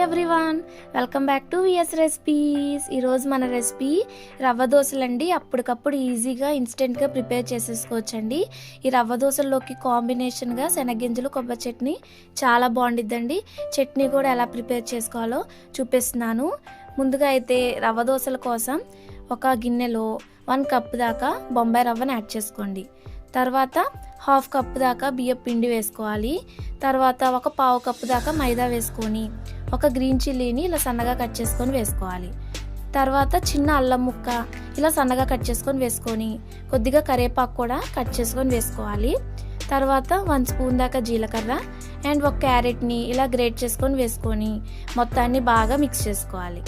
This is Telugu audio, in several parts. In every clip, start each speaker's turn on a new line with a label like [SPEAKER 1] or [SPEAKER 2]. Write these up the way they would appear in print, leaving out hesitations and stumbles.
[SPEAKER 1] Everyone, welcome back to VS recipes. ఈరోజు మన రెసిపీ రవ్వ దోశలండి. అప్పటికప్పుడు ఈజీగా ఇన్స్టెంట్గా ప్రిపేర్ చేసేసుకోవచ్చండి. ఈ రవ్వ దోశల్లోకి కాంబినేషన్గా శనగగింజలు కొబ్బరి చట్నీ చాలా బాగుండిద్దండి. చట్నీ కూడా ఎలా ప్రిపేర్ చేసుకోవాలో చూపిస్తున్నాను. ముందుగా అయితే రవ్వ దోశల కోసం ఒక గిన్నెలో 1 కప్ దాకా బొంబాయి రవ్వను యాడ్ చేసుకోండి. తర్వాత 1/2 కప్ దాకా బియ్యం పిండి వేసుకోవాలి. తర్వాత ఒక 1/4 కప్ దాకా మైదా వేసుకొని ఒక గ్రీన్ చిల్లీని ఇలా సన్నగా కట్ చేసుకొని వేసుకోవాలి. తర్వాత చిన్న అల్లం ముక్క ఇలా సన్నగా కట్ చేసుకొని వేసుకొని కొద్దిగా కరివేపాకు కూడా కట్ చేసుకొని వేసుకోవాలి. తర్వాత 1 స్పూన్ దాకా జీలకర్ర అండ్ ఒక క్యారెట్ని ఇలా గ్రేట్ చేసుకొని వేసుకొని మొత్తాన్ని బాగా మిక్స్ చేసుకోవాలి.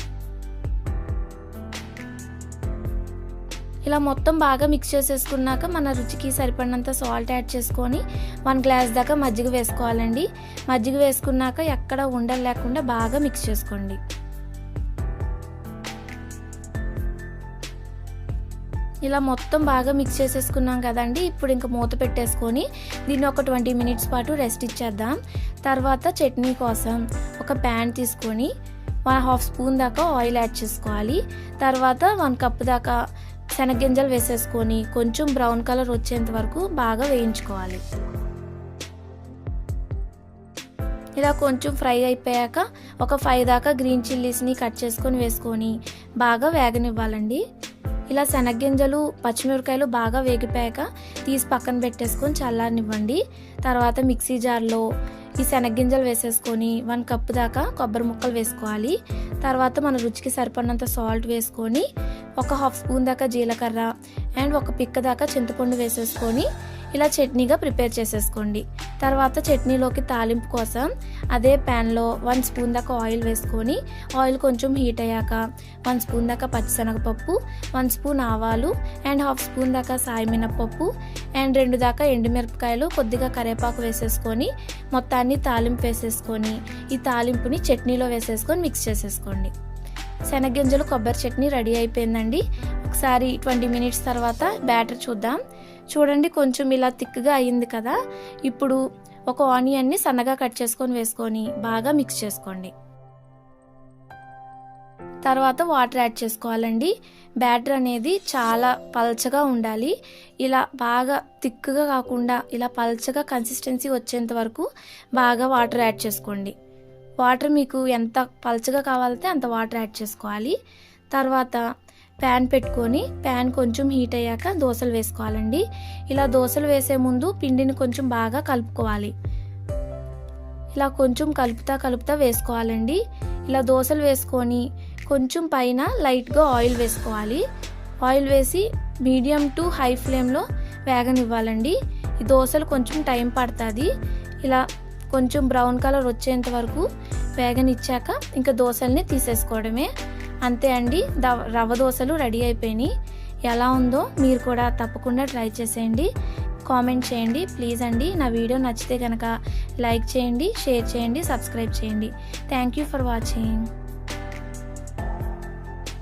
[SPEAKER 1] ఇలా మొత్తం బాగా మిక్స్ చేసేసుకున్నాక మన రుచికి సరిపడినంత సాల్ట్ యాడ్ చేసుకొని 1 గ్లాస్ దాకా మజ్జిగ వేసుకోవాలండి. మజ్జిగ వేసుకున్నాక ఎక్కడ ఉండలు లేకుండా బాగా మిక్స్ చేసుకోండి. ఇలా మొత్తం బాగా మిక్స్ చేసేసుకున్నాం కదండి. ఇప్పుడు ఇంకా మూత పెట్టేసుకొని దీన్ని ఒక 20 మినిట్స్ పాటు రెస్ట్ ఇచ్చేద్దాం. తర్వాత చట్నీ కోసం ఒక ప్యాన్ తీసుకొని 1/2 స్పూన్ దాకా ఆయిల్ యాడ్ చేసుకోవాలి. తర్వాత 1 కప్ దాకా శనగగింజలు వేసేసుకొని కొంచెం బ్రౌన్ కలర్ వచ్చేంత వరకు బాగా వేయించుకోవాలి. ఇలా కొంచెం ఫ్రై అయిపోయాక ఒక 5 దాకా గ్రీన్ చిల్లీస్ని కట్ చేసుకొని వేసుకొని బాగా వేగనివ్వాలండి. ఇలా శనగగింజలు పచ్చిమిరపకాయలు బాగా వేగిపోయాక తీసి పక్కన పెట్టేసుకొని చల్లారనివ్వండి. తర్వాత మిక్సీ జార్లో ఈ శనగగింజలు వేసేసుకొని 1 కప్ దాకా కొబ్బరి ముక్కలు వేసుకోవాలి. తర్వాత మన రుచికి సరిపడినంత సాల్ట్ వేసుకొని ఒక 1/2 స్పూన్ దాకా జీలకర్ర అండ్ ఒక పిక్క దాకా చింతపండు వేసేసుకొని ఇలా చట్నీగా ప్రిపేర్ చేసేసుకోండి. తర్వాత చట్నీలోకి తాలింపు కోసం అదే ప్యాన్లో 1 స్పూన్ దాకా ఆయిల్ వేసుకొని ఆయిల్ కొంచెం హీట్ అయ్యాక 1 స్పూన్ దాకా పచ్చిశనగపప్పు, 1 స్పూన్ ఆవాలు అండ్ 1/2 స్పూన్ దాకా సాయి మినపప్పు అండ్ 2 దాకా ఎండుమిరపకాయలు కొద్దిగా కరివేపాకు వేసేసుకొని మొత్తాన్ని తాలింపు వేసేసుకొని ఈ తాలింపుని చట్నీలో వేసేసుకొని మిక్స్ చేసేసుకోండి. శనగగింజలు కొబ్బరి చట్నీ రెడీ అయిపోయిందండి. ఒకసారి 20 మినిట్స్ తర్వాత బ్యాటర్ చూద్దాం. చూడండి, కొంచెం ఇలా థిక్గా అయ్యింది కదా. ఇప్పుడు ఒక ఆనియన్ని సన్నగా కట్ చేసుకొని వేసుకొని బాగా మిక్స్ చేసుకోండి. తర్వాత వాటర్ యాడ్ చేసుకోవాలండి. బ్యాటర్ అనేది చాలా పల్చగా ఉండాలి. ఇలా బాగా థిక్గా కాకుండా ఇలా పల్చగా కన్సిస్టెన్సీ వచ్చేంత వరకు బాగా వాటర్ యాడ్ చేసుకోండి. వాటర్ మీకు ఎంత పల్చగా కావాలంటే అంత వాటర్ యాడ్ చేసుకోవాలి. తర్వాత ప్యాన్ పెట్టుకొని ప్యాన్ కొంచెం హీట్ అయ్యాక దోశలు వేసుకోవాలండి. ఇలా దోశలు వేసే ముందు పిండిని కొంచెం బాగా కలుపుకోవాలి. ఇలా కొంచెం కలుపుతా వేసుకోవాలండి. ఇలా దోశలు వేసుకొని కొంచెం పైన లైట్గా ఆయిల్ వేసుకోవాలి. ఆయిల్ వేసి మీడియం టు హై ఫ్లేమ్లో వేగనివ్వాలండి. ఈ దోశలు కొంచెం టైం పడుతుంది. ఇలా కొంచెం బ్రౌన్ కలర్ వచ్చేంత వరకు వేగనిచ్చాక ఇంకా దోశల్ని తీసేసుకోవడమే. అంతే అండి, రవ్వ దోశలు రెడీ అయిపోయినాయి. ఎలా ఉందో మీరు కూడా తప్పకుండా ట్రై చేసేయండి. కామెంట్ చేయండి ప్లీజ్ అండి. నా వీడియో నచ్చితే కనుక లైక్ చేయండి, షేర్ చేయండి, సబ్స్క్రైబ్ చేయండి. Thank you for watching.